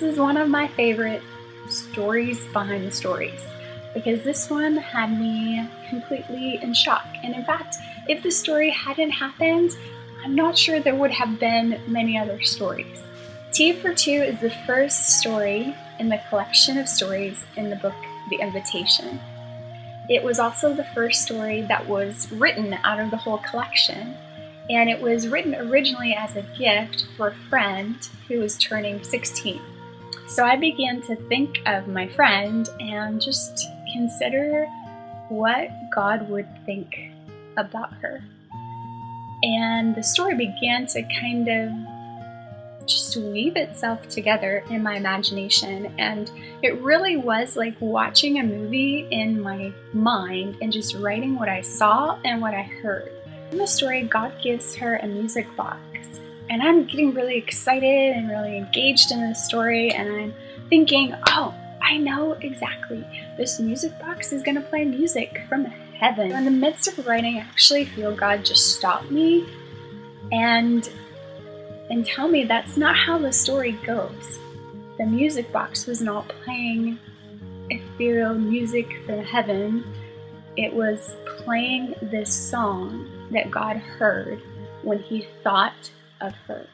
is one of my favorite stories behind the stories because this one had me completely in shock. And in fact, if the story hadn't happened, I'm not sure there would have been many other stories. T for Two is the first story in the collection of stories in the book The Invitation. It was also the first story that was written out of the whole collection, and it was written originally as a gift for a friend who was turning 16. So I began to think of my friend and just consider what God would think about her. And the story began to kind of just weave itself together in my imagination, and it really was like watching a movie in my mind and just writing what I saw and what I heard. In the story, God gives her a music box, and I'm getting really excited and really engaged in the story, and I'm thinking, oh, I know exactly. This music box is gonna play music from heaven. In the midst of writing, I actually feel God just stop me and tell me that's not how the story goes. The music box was not playing ethereal music from heaven. It was playing this song that God heard when he thought of her.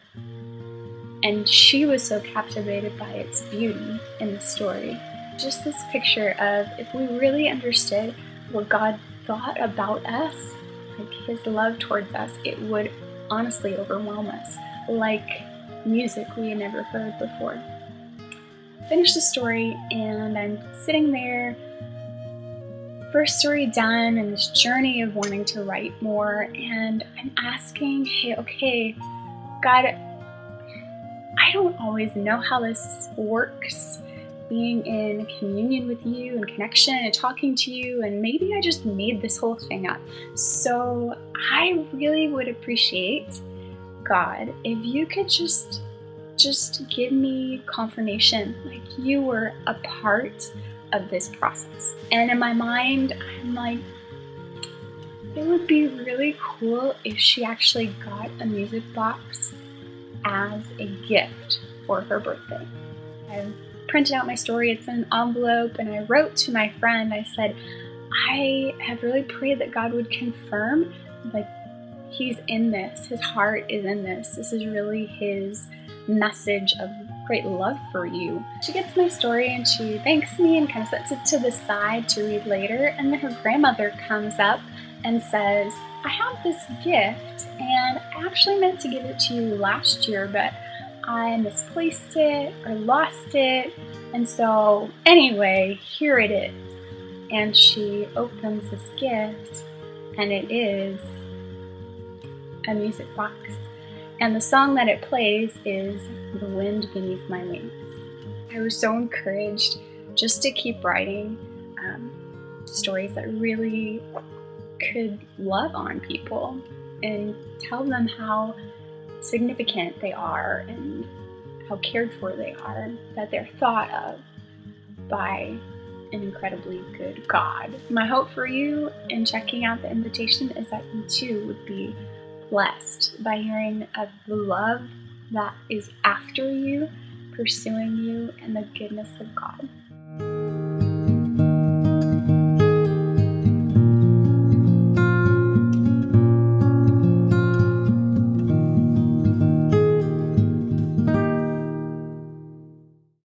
And she was so captivated by its beauty in the story. Just this picture of if we really understood what God thought about us, like his love towards us, it would honestly overwhelm us, like music we had never heard before. I finished the story and I'm sitting there, first story done, and this journey of wanting to write more, and I'm asking, hey, okay, God, I don't always know how this works, being in communion with you and connection and talking to you, and maybe I just made this whole thing up. So I really would appreciate, God, if you could just give me confirmation, like you were a part of this process. And in my mind, I'm like, it would be really cool if she actually got a music box as a gift for her birthday. I printed out my story, it's in an envelope, and I wrote to my friend, I said, I have really prayed that God would confirm, like, he's in this, his heart is in this. This is really his message of great love for you. She gets my story and she thanks me and kind of sets it to the side to read later, and then her grandmother comes up and says, I have this gift and I actually meant to give it to you last year, but I misplaced it or lost it, and so anyway, here it is. And she opens this gift and it is a music box. And the song that it plays is The Wind Beneath My Wings. I was so encouraged just to keep writing stories that really could love on people and tell them how significant they are and how cared for they are, that they're thought of by an incredibly good God. My hope for you in checking out The Invitation is that you too would be blessed by hearing of the love that is after you, pursuing you, and the goodness of God.